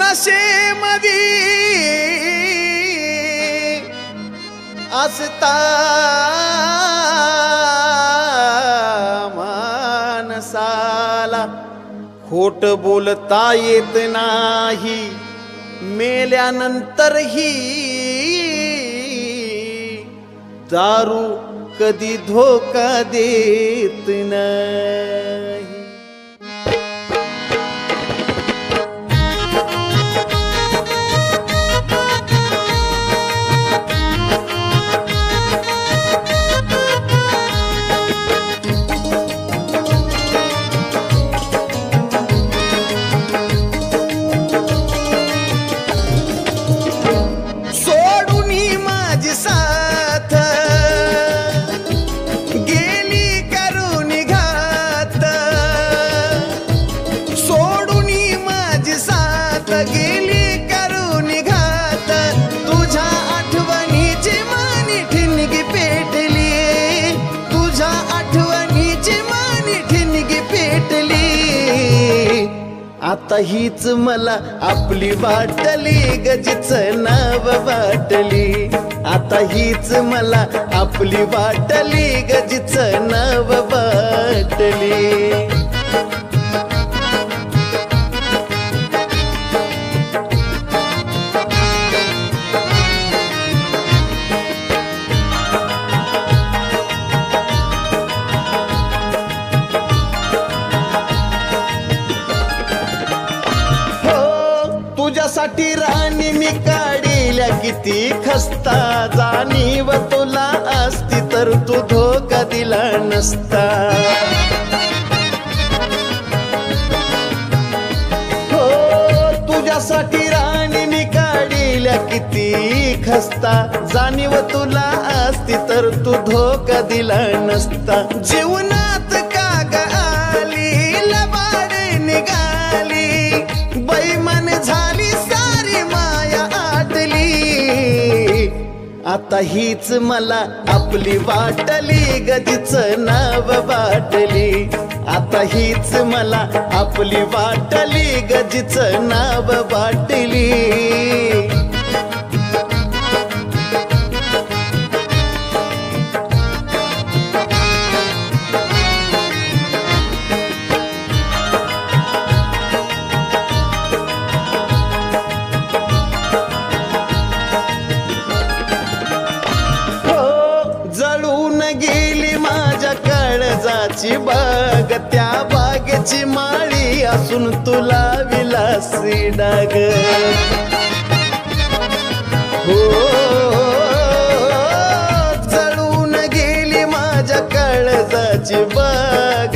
आशेमधी असता माणसाला खोट बोलता येत नाही, मेल्यानंतरही दारू कधी धोका देत नाही. गेली करून घात, तुझ्या आठवणीची मानी ठिणगी पेटली, तुझ्या आठवणीची मानी ठिणगी पेटली. आता हीच मला आपली वाटली, गजीच नाव वाटली. आता हीच मला आपली वाटली, गजीच नाव वाटली. तुझ्यासाठी राणी मी काढील्या किती खस्ता, जाणीव तुला असती तर तू धोका दिला नसता. हो तुझ्यासाठी राणी मी काढील्या किती खस्ता, जाणीव तुला असती तर तू धोका दिला नसता. जीवनात काग आली लबाड निघाली, बैमान झाली सारी माया आटली. आता हीच मला आपली वाटली, गजीच नाव वाटली. आता हीच मला आपली वाटली, गजीच नाव वाटली. गेली माझ्या काळजाची बाग, त्या बागेची माळी असून तुला विलासी डाग. हो जळून गेली माझ्या काळजाची बाग,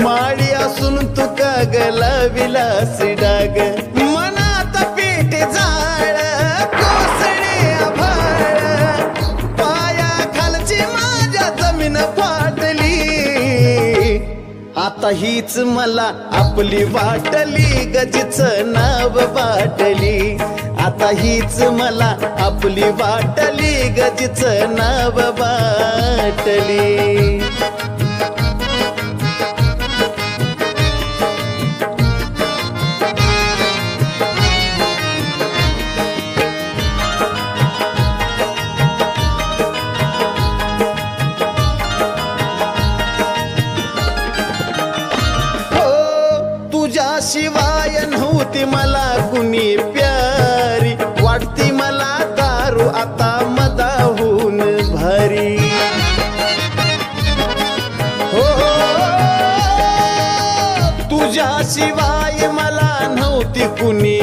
माळी असून तू कागला विलासी डाग. मनात पेट जाळ कोसळे आभाळ, पाया खालची माझ्या जमीन फाटली. आता हीच मला आपली वाटली, गजीच नाव वाटली. आता हीच मला आपली वाटली, गजीच नाव वाटली. शिवाय नव्हती मला कुणी प्यारी, वाटती मला दारू आता मदाहून भारी. हो तुझ्या शिवाय मला नव्हती कुणी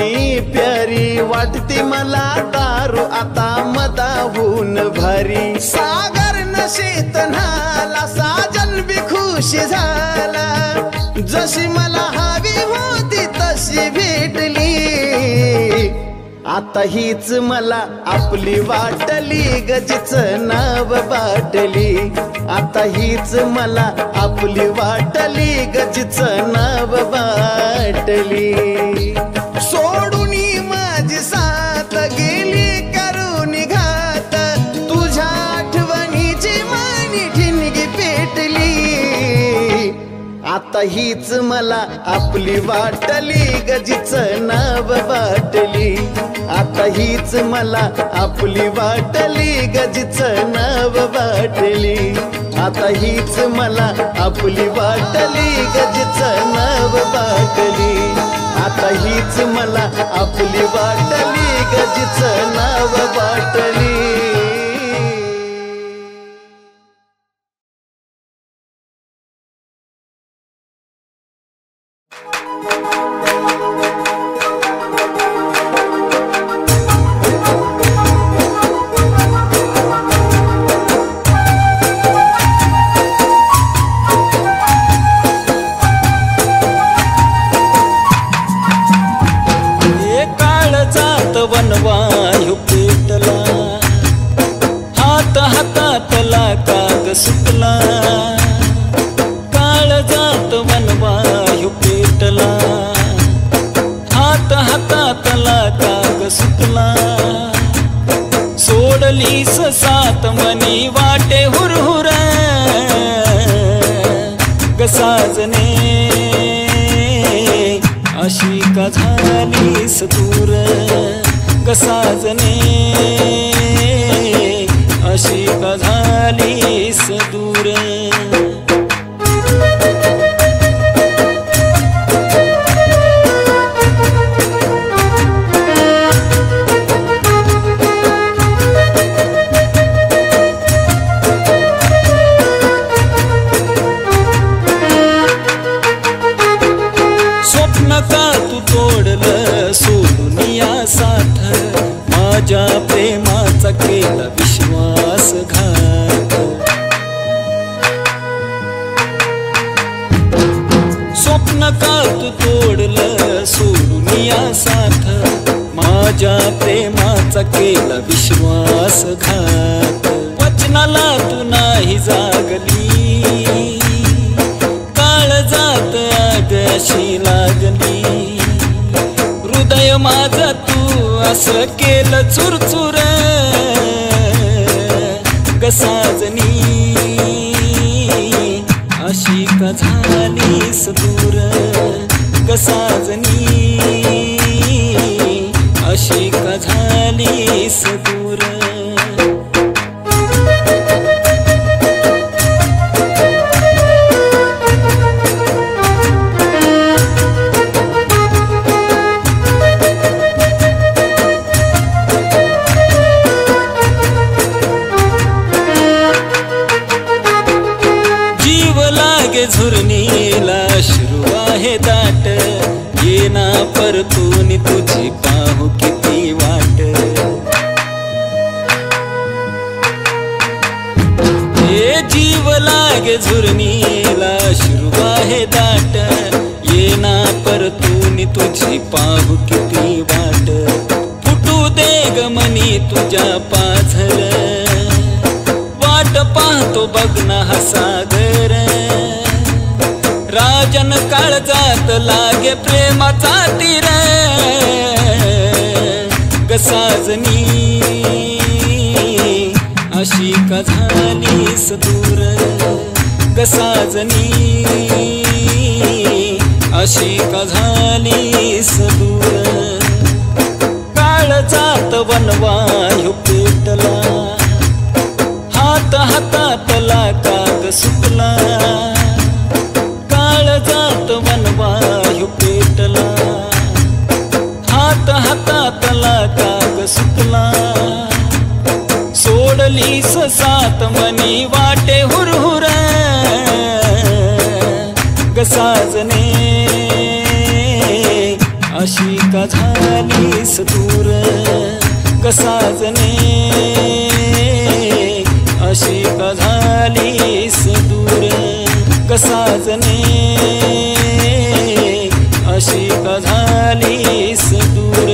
प्यारी, वाटती मला दारू आता मदाहून भारी. सागर नशेत न्हाला, साजन बी खुश झाला, जशी मला हवी होती तशी भेटली. आता हीच मला आपली वाटली, गजीच नाव वाटली. आता हीच मला आपली वाटली, गजीच नाव वाटली. सोडून माझी साथ गेली करून घात, तुझ्या आठवणीची मानी ठिणगी पेटली. आता हीच मला आपली वाटली, गजीच नाव वाटली. आता हीच मला आपली वाटली गजीच नाव वाटली आता हीच मला आपली वाटली गजीच नाव वाटली आता हीच मला आपली वाटली गजीच नाव वाटली वनवायू पेटला हात हातातला काग सुटला काळ जात वनवायू पेटला हात हातातला काग सुटला सोडलीस सात मनी वाटे हुरहुर ग साजने अशी का झालीस दूर ग साजने अशी का झालीस दूर स्वप्न का तू तोडलं सोडून या साथ माझ्या प्रेमाचा केला विश्वासघात स्वप्न का तू तोडलं सोडून या साथ माझ्या प्रेमाचा केला विश्वासघात वचनाला तू नाही जागली काळजात आग अशी लागली हृदय माझं तू असं केलं चुरचुर ग साजनी अशी का झालीस दूर ग साजनी अशी का झालीस दूर झुरणीला अश्रू आहे दाट येना परतून तुझी पाहू किती वाट हे जीव लागे झुरणीला अश्रू आहे दाट येना परतून तुझी पाहू किती वाट फुटू दे ग मनी तुझ्या पाझर वाट पाहतो बघ ना हा सागर राजन काळजात लागे प्रेमाचा तीर ग साजनी अशी का झालीस दूर ग साजनी अशी का झालीस दूर काळजात वनवायू पेटला हात हातातला काग सुटला काळजात वनवायू पेटला हात हातातला काग सुटला सोडलीस सात मनी वाटे हुरहुर ग साजने अशी का झालीस दूर ग साजने अशी का झालीस दूर ग साजने अशी का झालीस दूर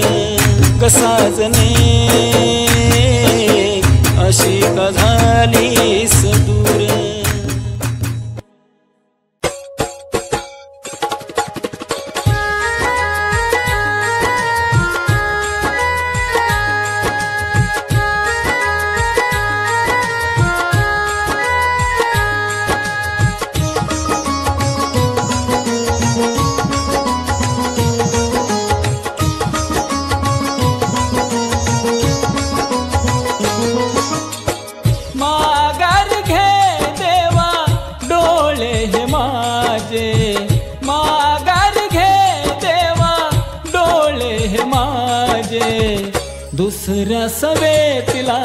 ग साजने अशी का झालीस दूर दुसऱ्या सवेतीला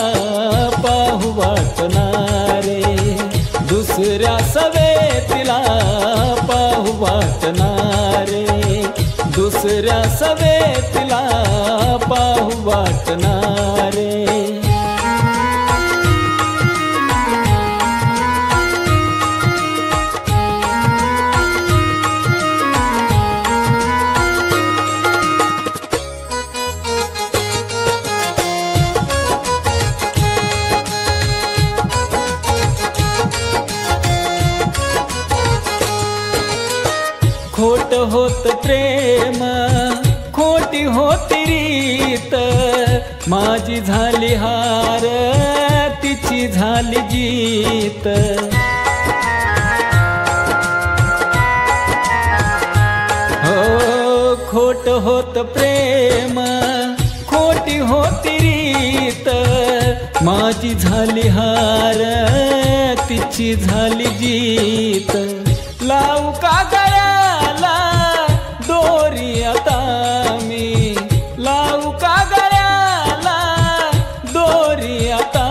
पाहू वाटणारे, दुसऱ्या सवेतीला पाहू वाटणारे, दुसऱ्या सवेतीला पाहू वाटणारे. खोट होत प्रेम, खोटी होती रीत, माझी झाली हार, तिची झाली जीत. हो खोट होत प्रेम, खोटी होती रीत, माझी झाली हार, तिची झाली जीत. लावू का गळ्याला दोरी आता मी, लावू का गळ्याला दोरी आता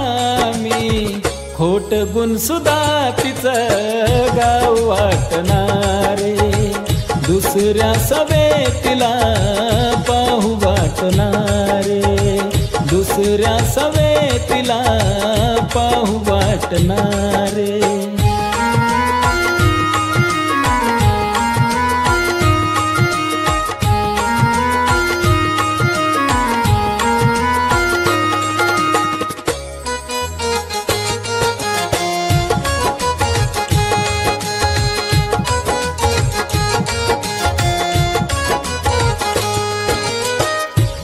मी, खोट गुण सुद्धा तिचं गाव वाटणारे, दुसऱ्या सवेतीला पाहू वाटणारे, दुसऱ्या सवेतीला पाहू वाटणारे.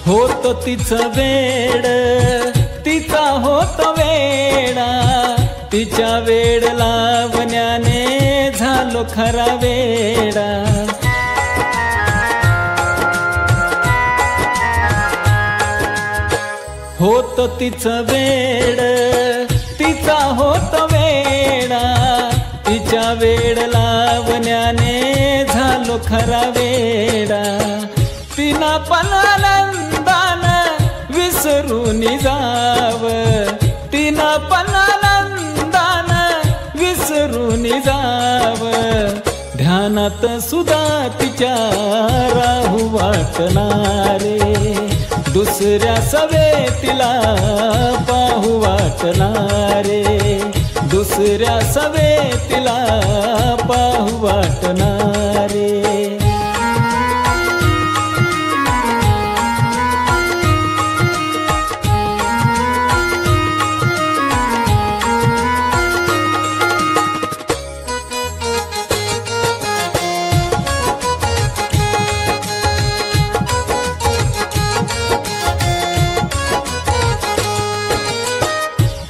होत तिचं वेड, तिचा होत वेडा, तिच्या वेड लावण्याने झालो खरा वेडा. होत तिचं वेड, तिचा होत वेडा, तिच्या वेड लावण्याने झालो खरा वेडा. तिना पण आनंदान विसरून जाव, तिना पण आनंदान विसरून जाव, ध्यानात सुद्धा तिच्या राहू वाटणारे, दुसऱ्या सवेतीला पाहू वाटणारे, दुसऱ्या सवेतीला पाहू वाटणारे.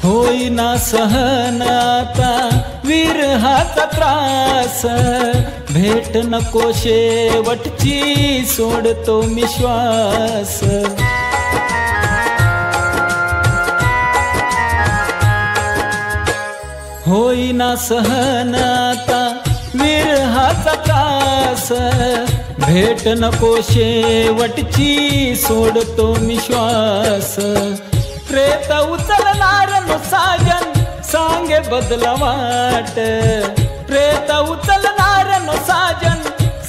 होईना सहन आता विरहाचा त्रास, भेट नको शेवटची सोडतो मी श्वास. होईना सहन आता विरहाचा त्रास, भेट नको शेवटची सोडतो मी श्वास. प्रेत उचलणार नो साजन सांगे बदला वाट, प्रेत उचलणार नो साजन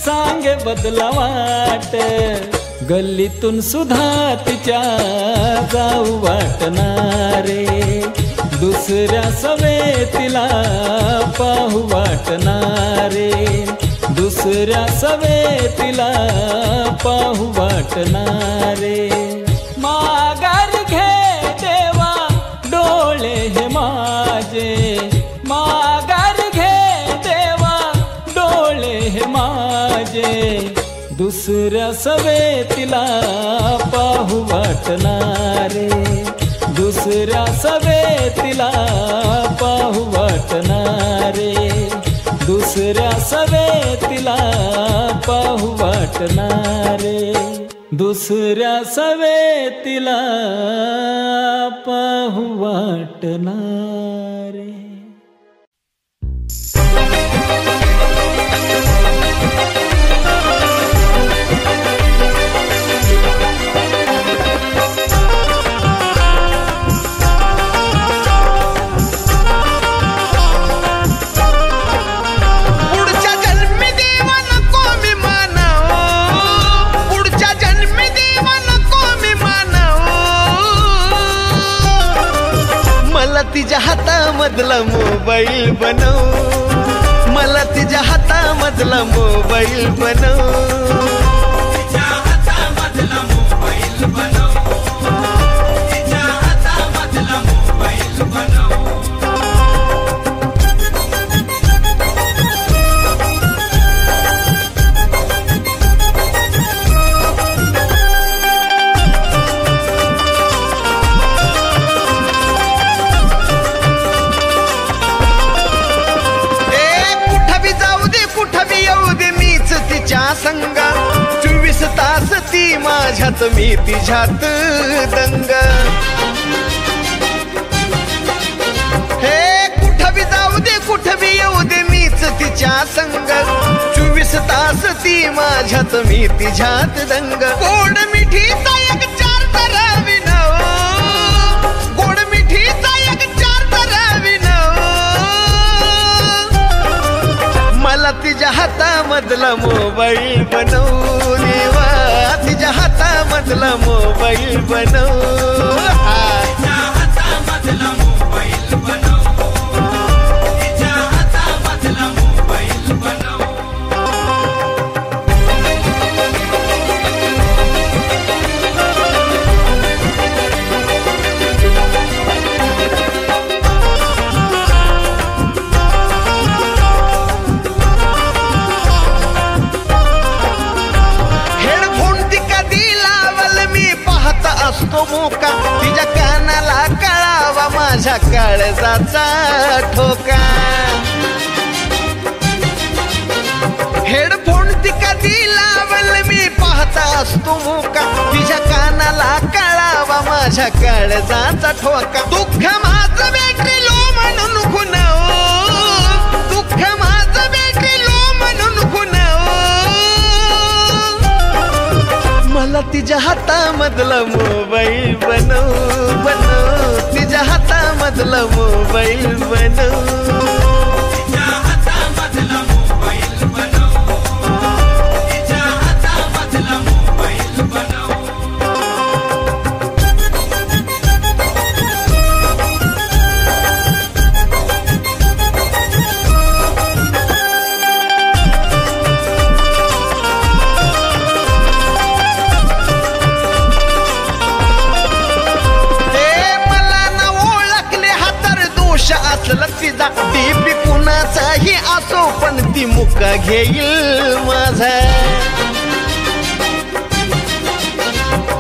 सांगे बदला वाट. गल्लीतून सुद्धा तिच्या जाऊ वाटणारे, दुसऱ्या सवेतीला पाहू वाटणारे, दुसऱ्या सवेतीला पाहू वाटणारे. माघार घे देवा डोळे हे माझे, माघार घे देवा डोळे हे माझे, दुसऱ्या सवेतीला पाहू वाटणारे, दुसऱ्या सवेतीला पाहू वाटणारे, दुसऱ्या सवेतीला पाहू वाटणारे, दुसऱ्या सवेतीला पाहू वाटणारे. तुझ्या हातामधला मोबाईल बनव, मला तुझ्या हातामधला मोबाईल बनव, तिच्या हातामधला मोबाईल बनव, तिच्या हातामधला मोबाईल बनव. संग 24 तास ती माझ्यात मी तिच्यात दंग. हे कुठं बी जाऊ दे कुठं बी येऊ दे मीच तिच्या संग 24 तास ती माझ्यात मी तिच्यात दंग. गोड मिठीचा एक चार तरा विनव, गोड मिठीचा एक चार तरा विनव, मला तिच्या हातामधला मोबाईल बनव देवा, तिच्या हातामधला मोबाईल बनव. तिच्या हातामधला मोबाईल बनव, तिच्या हातामधला मोबाईल बनव. असतो मोका तिच्या कानाला कळावा माझ्या काळजाचा ठोका. हेडफोन ती कधी लावल मी पाहता असतो मोका तिच्या कानाला कळावा माझ्या काळजाचा ठोका. दुःख माझं बॅटरी लो म्हणून खुनाव, दुःख माझं बॅटरी लो म्हणून खुनाव, मला तिच्या हातामधला मोबाईल बनव, बनव तिच्या हातामधला मोबाईल बनव, तिच्या हातामधला मोबाईल बनव, तिच्या हातामधला मोबाईल बनव. असलं तिचा डीपी कुणाचाही असो पण ती मुका घेईल माझा.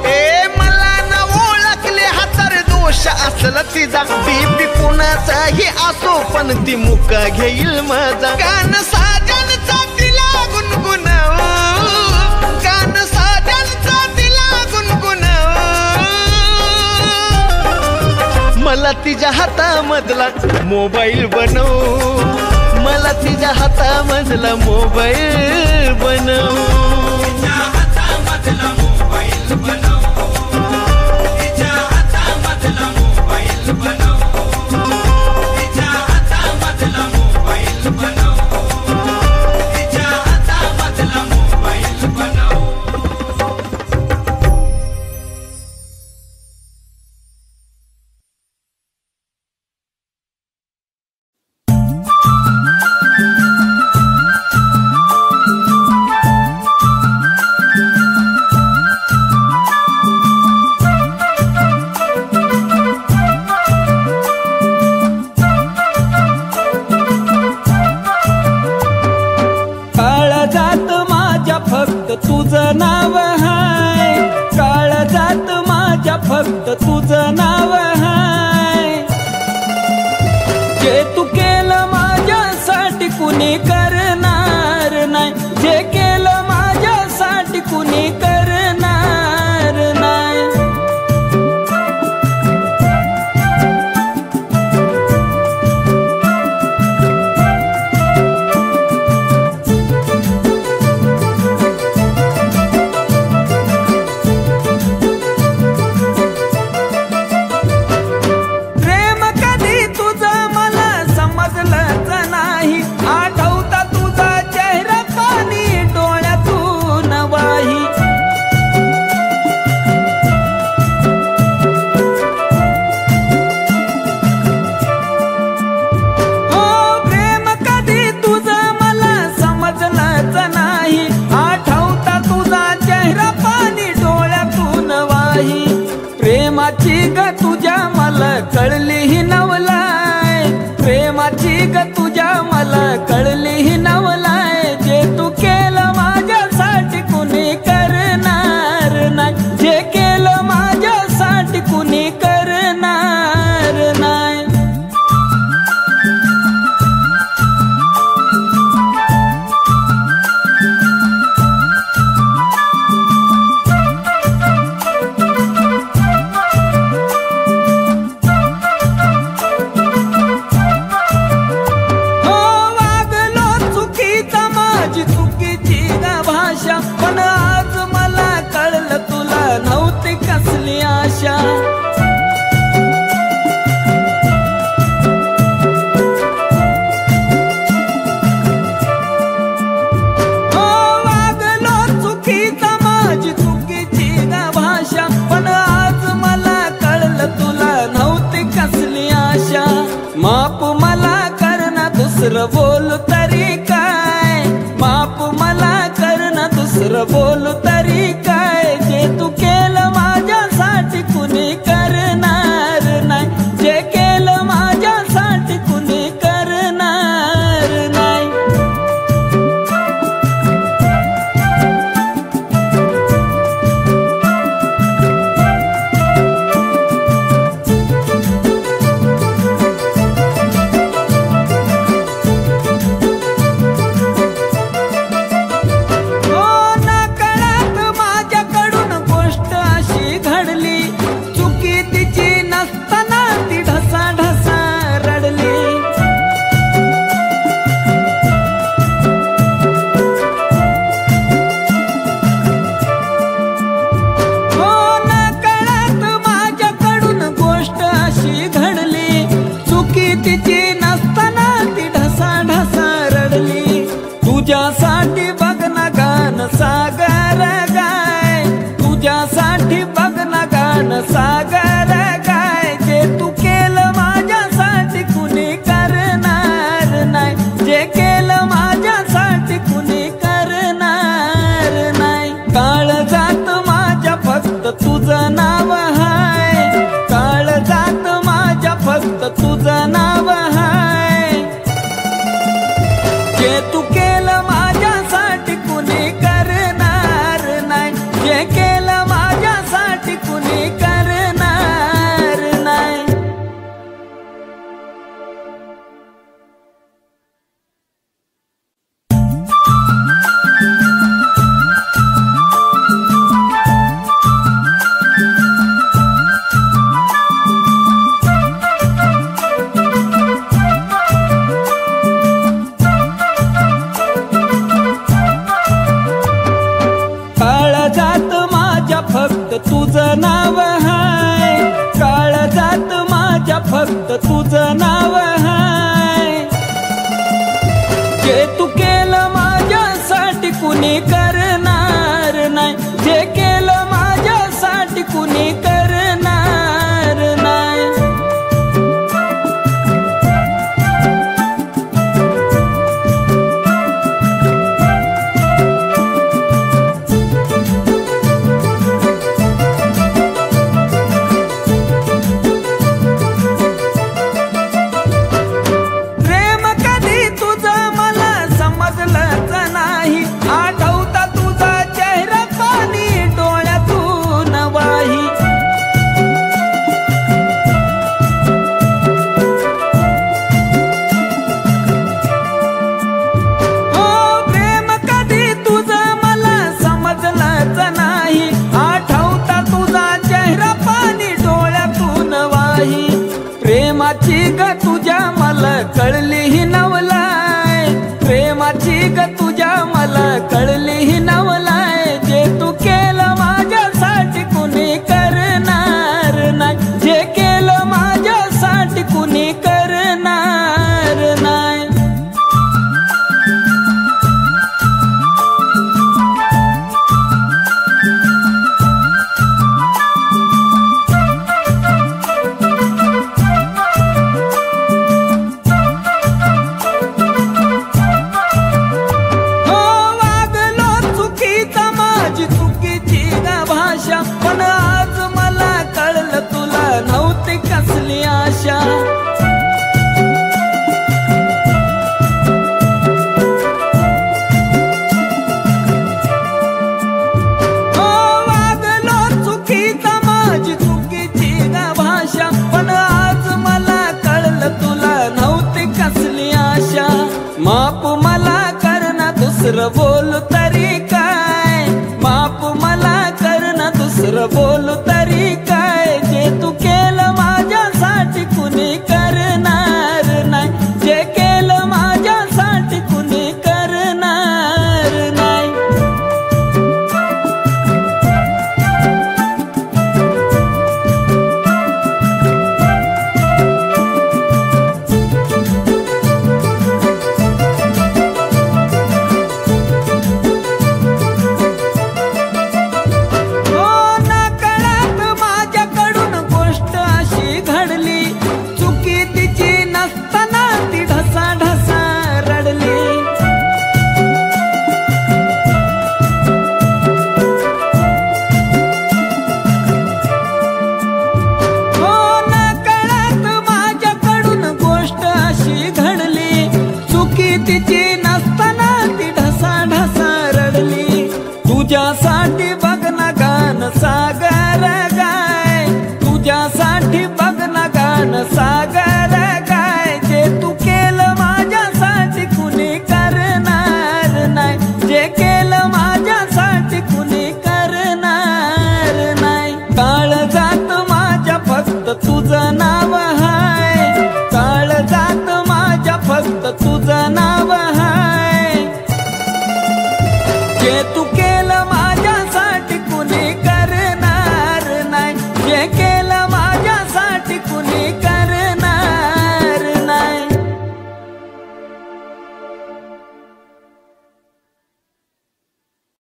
ए मला ना ओळखले हा तर दोष असलं तिचा डीपी कुणाचाही असो पण ती मुका घेईल माझा. गान साजनचा तिला गुणगुणाव, गान साजनचा तिला गुणगुणाव, मला तिच्या हातामधला मोबाईल बनव, मला तिच्या हातामधला मोबाईल बनव, तिच्या हातामधला मोबाईल बनव, तिच्या हातामधला मोबाईल बनव, तिच्या हातामधला मोबाईल बनव, तिच्या हातामधला मोबाईल बनव. तुझं नाव हाय, काळजात माझ्या फक्त तुझं नाव हाय. जे तू केलं माझ्यासाठी कुणी करणार नाही, जे केलं माझ्यासाठी कुणी करणार नाही. प्रेमाची ग तुझ्या मला कळली ही नवलाय, प्रेमाची ग तुझ्या मला कळली ही नवलाय. जे तू केलं माझ्यासाठी कुणी करणार नाही, जे केलं माझ्यासाठी कुणी करणार नाही. पण आज मला कळलं तुला नव्हती कसली आशा. हो वागलो चुकीचा माझी चुकीची ग भाषा, पण आज मला कळलं तुला नव्हती कसली आशा. माप मला करना दुसरं बोल तरी काय, माप मला करना दुसरं बोलू तरी काय. जे तू केलं माझ्यासाठी कुणी करणार नाही, जे केलं माझ्यासाठी कुणी करणार नाही. तुझ्यासाठी बघ ना गाणं सागर गाय, तुझ्यासाठी बघ ना गाणं सागर गाय. जे तू केलं माझ्यासाठी कुणी करणार नाही, जे केलं माझ्यासाठी कुणी करणार नाही. काळजात माझ्या फक्त तुझं नाव हाय, काळजात माझ्या फक्त तुझं नाव हाय. जे तू केलं माझ्यासाठी कुणी करणार नाही, जे केलं माझ्यासाठी कुणी करणार नाही. फक्त तुझं नाव हाय, काळजात माझ्या फक्त तुझं नाव हाय. जे तू केलं माझ्यासाठी कुणी करणार नाही, जे केलं माझ्यासाठी कुणी करणार नाही. प्रेमाची ग तुझ्या मला कळली ही नवलाय, प्रेमाची ग तुझ्या मला कळली ही नवलाय. जे तू केलं माझ्यासाठी कुणी करणार नाही, जे केलं माझ्यासाठी कुणी करणार नाही. खरं बोलू तरी काय, जे तू केलं माझ्यासाठी कुणी करणार नाही, जे केलं माझ्यासाठी कुणी करणार नाही. तुझ्यासाठी बघ ना गान सागर गाय, तुझ्यासाठी बघ ना गान सागर गाय, जे तू केलं माझ्यासाठी कुणी करणार नाही, जे केलं माझ्यासाठी कुणी करणार नाही. काळ जात माझ्या फक्त तुझं नाव हाय, काळ जात माझ्या फक्त तुझं नाव हाय, जे तू केलं माझ्यासाठी कुणी करणार नाही, जे केलं माझ्यासाठी कुणी करणार नाही.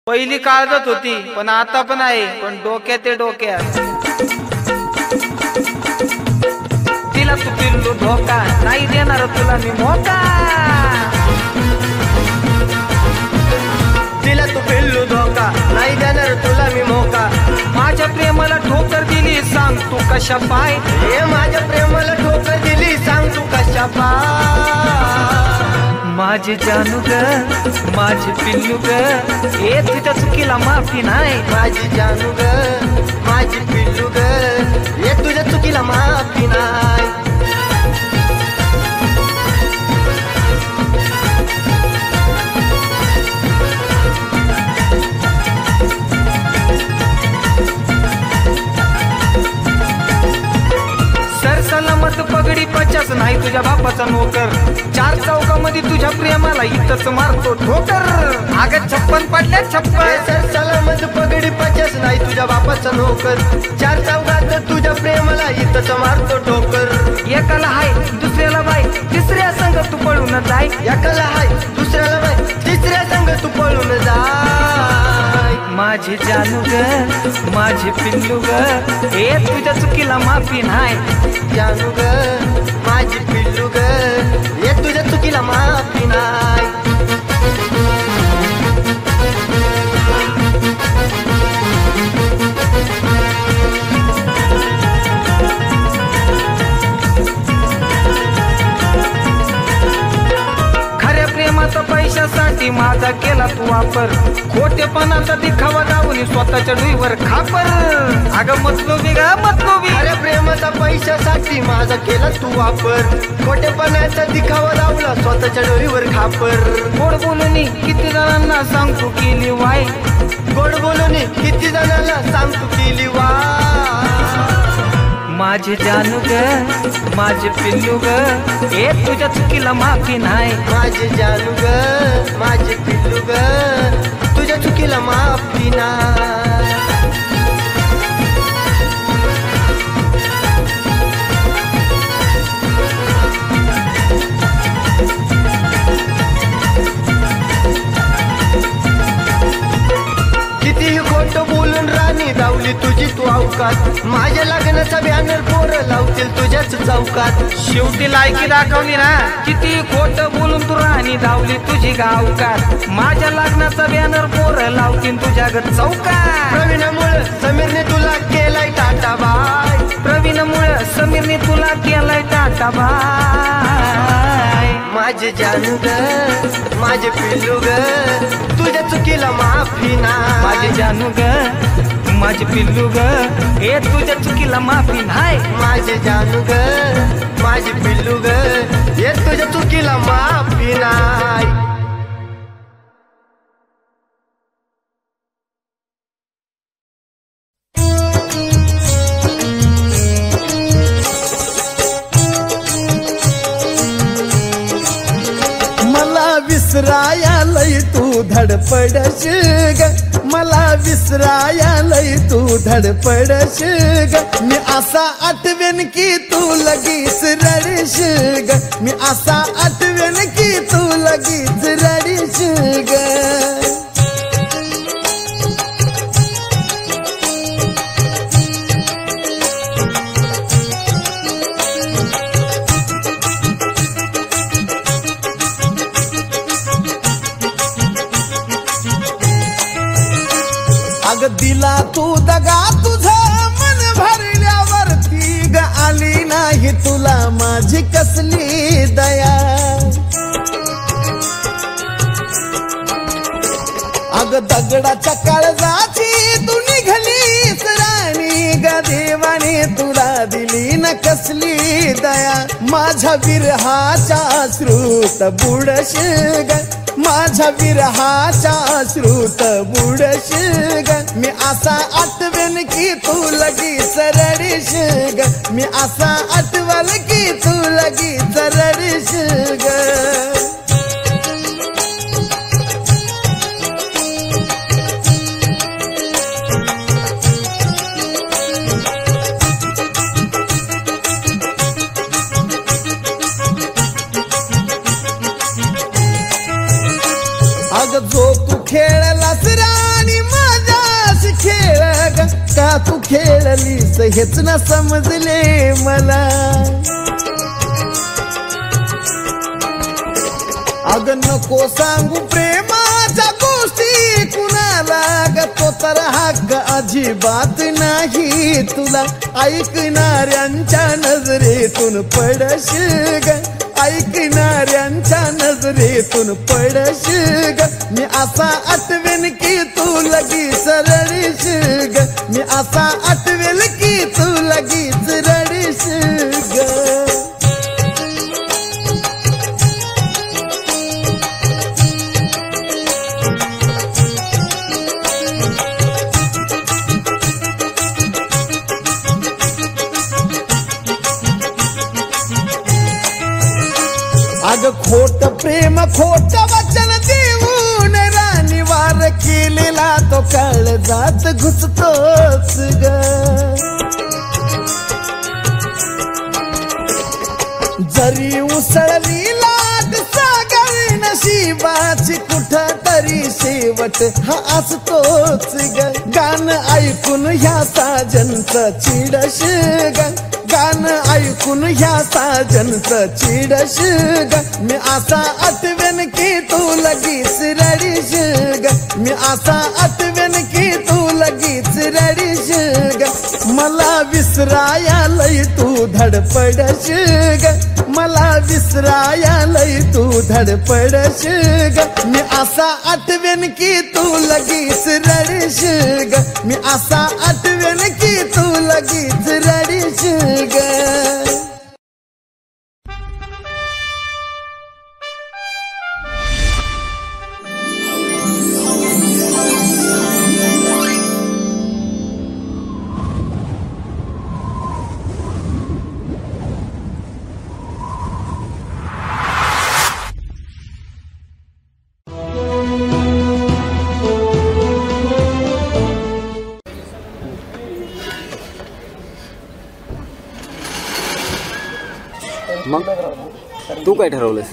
पहिली काळजात होती पण आता पण आहे, पण डोक्यात ते डोक्यात. तिला तू पिल्लू धोका, नाही देणार तुला मी मोका. तिला तू पिल्लू धोका, नाही देणार तुला मी मोका. माझ्या प्रेमाला ठोकर दिली, सांग तू कशा पाय. हे माझ्या प्रेमाला ठोकर दिली, सांग तू कशा पाय. माझे जानू ग, माझे पिल्लू ग, हे तुझ्या चुकीला माफी नाही. माझी जानू ग, माझी पिल्लू ग, हे तुझ्या चुकीला माफी नाही. सलामत पगडी 50 नाही तुझ्या बापाचा नोकर. 4 चौकामध्ये तुझ्या प्रेमाला इथंच मारतो ठोकर. अगं 56 पडल्या 56. सर सलामत पगडी 50 नाही तुझ्या बापाचा नोकर. 4 चौकात तुझ्या प्रेमाला इथंच मारतो ठोकर. एकाला हाय दुसऱ्याला बाय, तिसऱ्या संग तू पळून जाय. एकाला हाय दुसऱ्याला बाय, तिसऱ्या संग तू पळून जाय. माझे जानू ग, माझे पिल्लू ग, हे तुझ्या चुकीला माफी नाही. जानू ग, माझी पिल्लू ग, हे तुझ्या चुकीला माफी नाही. खऱ्या प्रेमाचा पैशासाठी माझा केला तू वापर. खोटेपणाचा दिखावा दावून स्वतःच्या डुईवर खापर. अगं मतलोबी ग मतलोबी. अरे प्रेमाचा पैशासाठी माझा केला तू वापर. खोटेपणाचा दिखावा लावला स्वतःच्या डोईवर खापर. गोड बोलून किती जणांना सांग तू केली वाय. गोड बोलून किती जणांना सांग तू केली वाय. माझे जानू ग, माझे पिल्लू ग, हे तुझ्या चुकीला माफी नाही. माझे जानू ग, माझे पिल्लू ग, तुझ्या चुकीला माफी नाही. कितीही खोटं बोलून राणी दावली तुझी तू अवकात. माझ्या लग्नाचा बॅनर पोरं लावतील तुझ्याच चौकात. शेवटी लायकी दाखवली ना. किती खोटं बोलून तू राणी धावली तुझी गावकात. माझ्या लग्नाचा बॅनर पोरं लावतील तुझ्या ग चौकात. प्रवीणामुळे समीरने तुला केलाय टाटा बाय. प्रवीणामुळे समीरने तुला केलाय टाटा बाय. माझे जानू ग, माझे पिल्लू ग, तुझ्या चुकीला माफी नाही. माझे जानू ग, माझे पिल्लू ग, हे तुझ्या चुकीला माफी नाही. माझे जानू ग, माझे पिल्लू ग, हे तुझ्या चुकीला माफी नाही. विसराया लय तू धडपडशील ग, मला विसराया लय तू धडपडशील ग. मी असा आठवेन की तू लगेच रडशील ग, मी असा आठवेन की तू लगेच रडशील ग. अग दिला तू दगा तुझा मन भरल्यावरती ग, आली नाही तुला माझी कसली दया. अग दगडाच्या काळजाची तू निघालीस राणी ग, देवाने तुला दिली न कसली दया. माझ्या विरहाच्या श्रुत बुडशील ग, माझ्या विरहाच्या श्रुत बुडशील ग. मी असा आठवेन की तू लगेच रडशील ग, मी असा आठवल की तू लगेच रडशील ग. जो तू खेळलास राणी माझ्याशी खेळ ग, का तू खेळलीस हेच न समजले मला. अग नको सांगू प्रेमाच्या गोष्टी कुणाला ग, तो तर हक्क अजिबात नाही तुला. ऐकणाऱ्यांच्या नजरेतून पडशील ग, ऐकणाऱ्यांच्या नजरेतून पडशील ग. मी असा आठवेन की तू लगेच रडशील ग, मी असा आठवेल की तू लगेच रडशील ग. अग खोट प्रेम खोट वचन देऊन राणी वार केलेला तो काळजात घुसतोच ग. जरी उसळली लाट सागर नशिबाची कुठ तरी शेवट हा असतोच ग. गाणं ऐकून ह्या साजनचं चिडशील ग, गाणं ऐकून ह्या साजनचं चिडशील ग. मी असा आठवेन की तू लगेच रडशील ग, मी असा आठवेन की तू लगेच रडशील ग. मला विसराया लय तू धडपडशील ग, मला विसराया लय तू धडपडशील ग. मी असा आठवेन की तू लगेच रडशील ग, मी असा आठवेन की तू लगेच रडशील ग. मग तू काय ठरवलंस?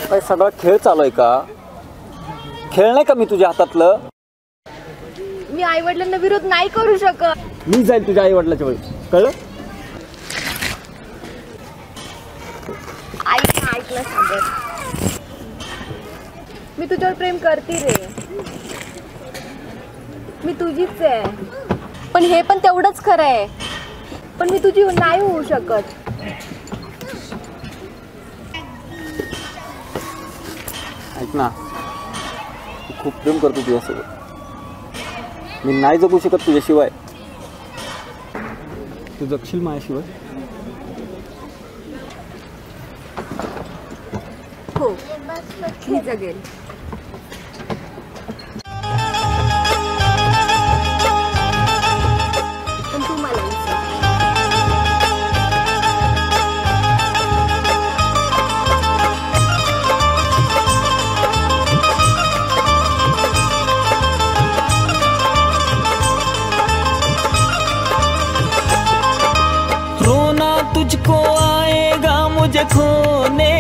काय सगळा खेळ चालू आहे का? खेळ नाही का मी तुझ्या हातातलं? मी आई वडिलांना विरोध नाही करू शकत. मी जाईल तुझ्या आई वडिलाच्या वेळी, कळलं? आई ऐकलं सांगत, मी तुझ्यावर प्रेम करते रे, मी तुझीच आहे. पण हे पण तेवढंच खरं आहे, पण मी तुझी नाही होऊ शकत. ऐक ना, खूप प्रेम करतो तुझ्यासोबत, मी नाही जगू शकत तुझ्याशिवाय. तू जगशील माझ्याशिवाय? हो, मी जगेल.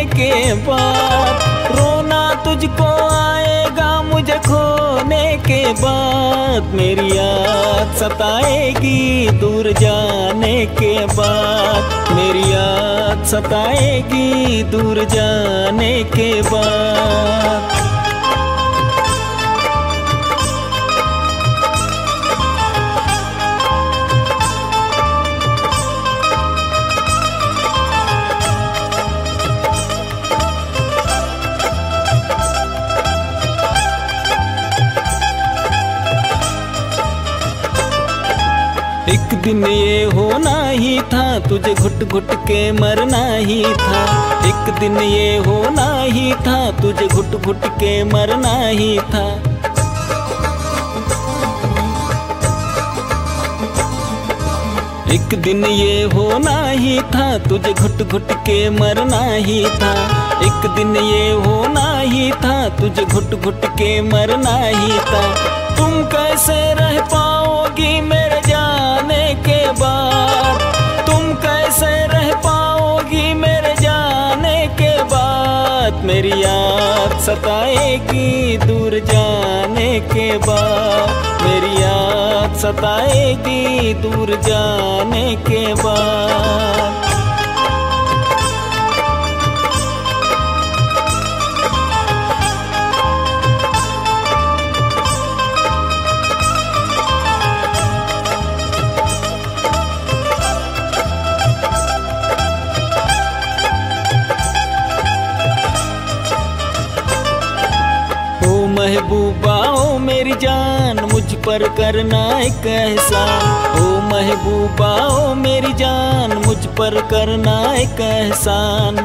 के बाद, रोना तुझको आएगा मुझे खोने के बाद, मेरी याद सताएगी दूर जाने के बाद, मेरी याद सताएगी दूर जाने के बाद। एक दिन ये होना ही था, तुझे घुट घुट के मरना ही था, एक दिन ये होना ही था, तुझे घुट घुट के मरना ही था। एक दिन ये होना ही था, तुझे घुट घुट के मरना ही था, एक दिन ये होना ही था, तुझे घुट घुट के मरना ही था। तुम कैसे रह पाओगी मेरे जाने के बाद, तुम कैसे रह पाओगी मेरे जाने के बाद, मेरी याद सताएगी दूर जाने के बाद, मेरी याद सताएगी दूर जाने के बाद। महबूबा ओ मेरी जान, मुझ पर करना एक एहसान, ओ महबूबा ओ मेरी जान, मुझ पर करना एक एहसान।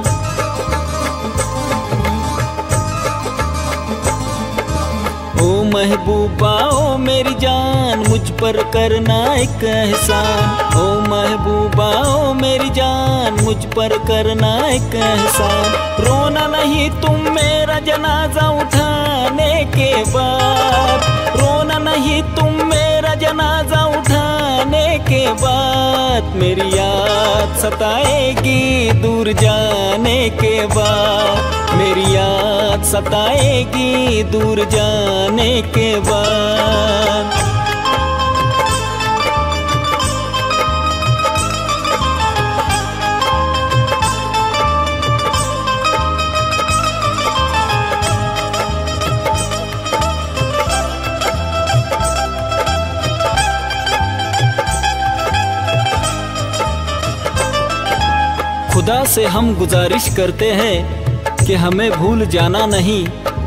ओ महबूबा ओ मेरी जान, मुझ पर करना एक एहसान, ओ महबूबा ओ मेरी जान, मुझ पर करना एक एहसान। रोना नहीं तुम मेरा जनाजा उठाने के बाद, रोना नहीं तुम मेरा जनाजा उठाने के बाद, मेरी याद सताएगी दूर जाने के बाद, मेरी याद सताएगी दूर जाने के बाद। खुदा से हम गुजारिश करते हैं कि हमें भूल जाना नहीं,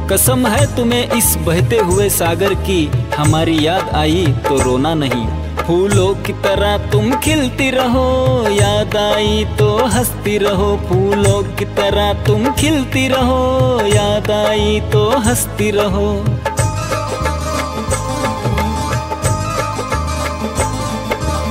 कसम है तुम्हें इस बहते हुए सागर की, हमारी याद आई तो रोना नहीं। फूलों की तरह तुम खिलती रहो, याद आई तो हंसती रहो, फूलों की तरह तुम खिलती रहो, याद आई तो हंसती रहो।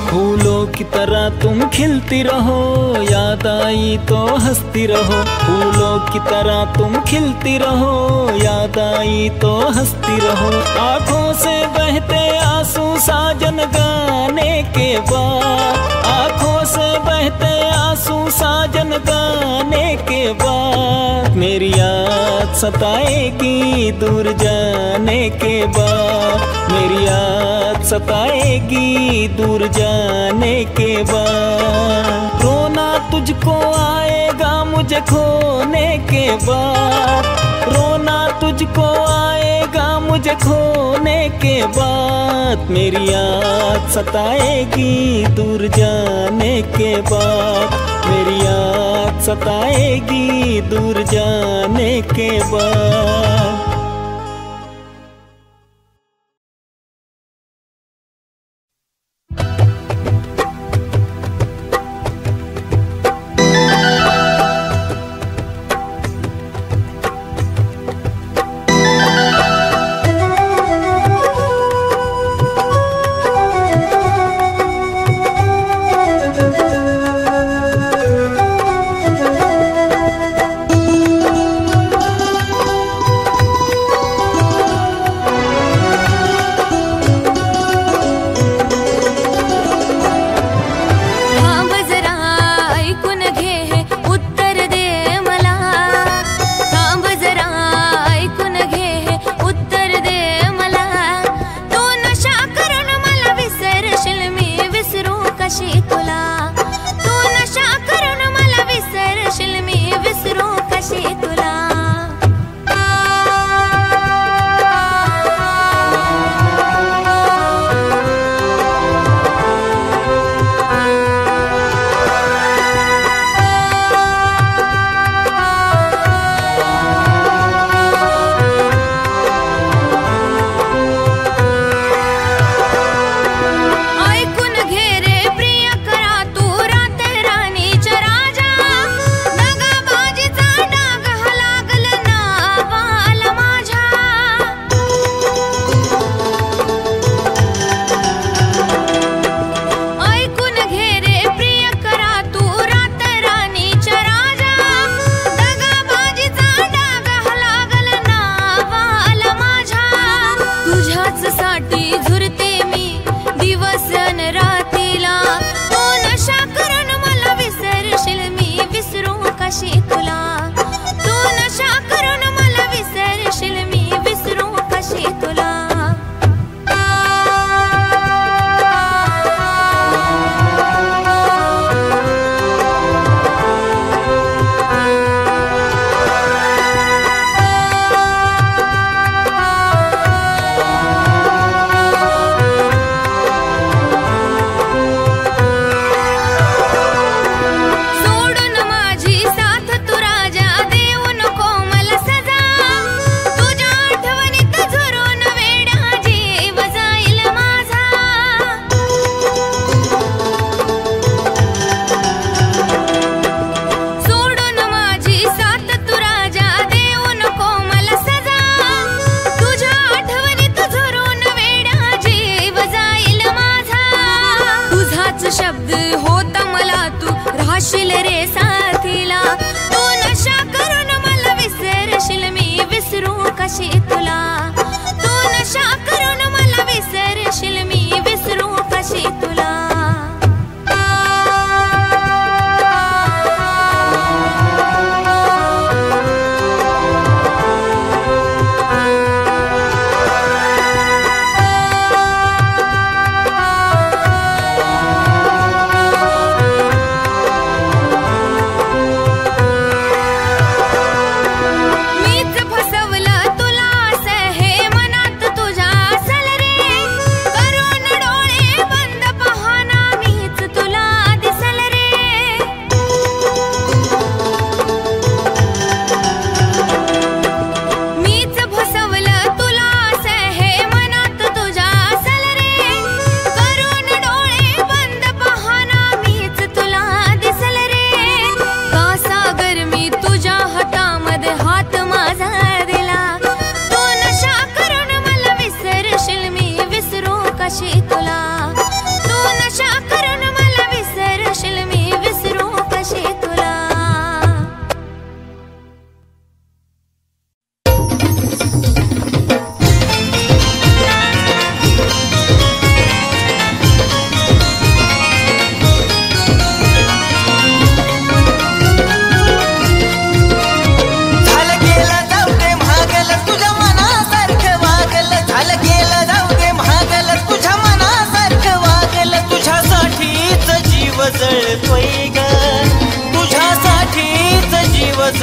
फूलों की तरह तुम खिलती रहो, याद आई तो हंसती रहो, फूलों की तरह तुम खिलती रहो, याद आई तो हंसती रहो। आँखों से बहते आंसू साजन गाने के बाद, आँखों से बहते आंसू साजन गाने के बाद, मेरी याद सताएगी दूर जाने के बाद, मेरी याद सताएगी दूर जाने के बाद। रोना तुझको आएगा मुझे खोने के बाद, रोना तुझको आएगा मुझे खोने के बाद, मेरी याद सताएगी दूर जाने के बाद, मेरी याद सताएगी दूर जाने के बाद।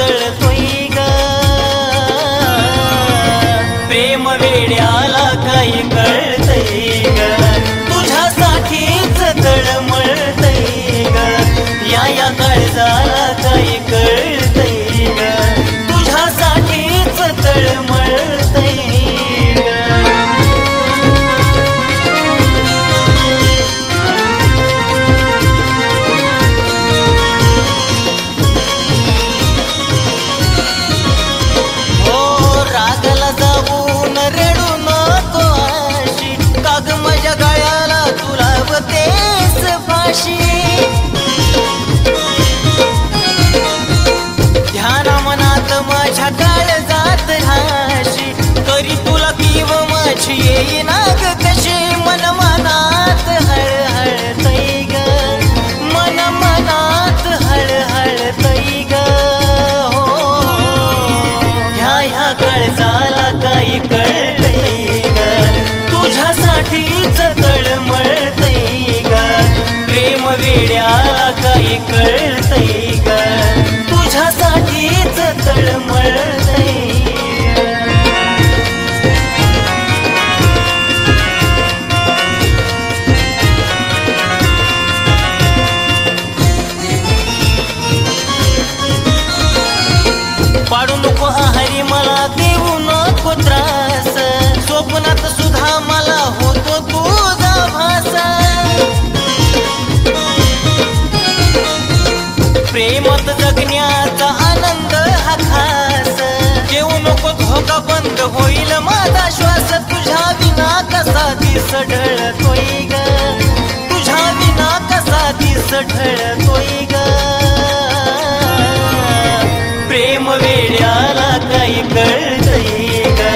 जळतोय ग प्रेम वेड्याला काही कळतंय ग तुझ्यासाठीच तळमळतंय ग या काळजाला काही कळतंय ग तुझ्यासाठीच तळमळतंय ध्यान मनात माझ्या काळजात राशी तरी तुला किव माझी येईना ग कशी मन मनात हळहळतंय ग मन मनात हळहळतंय ग ह्या काळजाला काही कळतंय ग तुझ्यासाठीच तळमळतंय ग प्रेम वेड्याला काही कळतंय ग तुझ्यासाठीच तळमळतंय पाडू नको आहारी मला देऊ नको त्रास स्वप्नात सुद्धा मला होतो तुझा भासा प्रेमात जगण्याचा आनंद हा खास घेऊ नको धोका बंद होईल माझा श्वास तुझ्या विना कसा दिस ढळतोय ग तुझ्या विना कसा दिस ढळतोय ग प्रेम वेड्याला काही कळतंय ग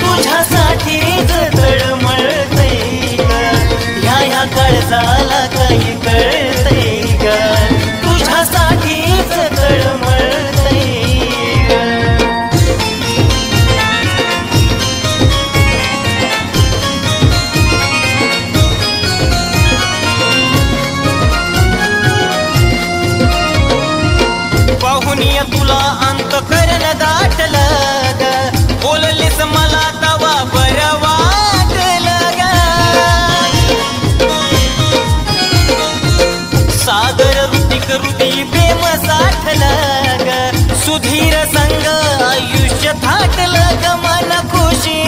तुझ्यासाठीच तळमळतंय ग ह्या काळजाला काही कळतंय ग तुझ्यासाठीच तळमळतंय पाहुनिया तुला अंतःकरण दाटलं ग बोललीस मला तवा बरं वाटलं ग सागर ऋतिक हृदय प्रेम साठलं ग सुधीर संग आयुष्य थाटलं ग मन खुशी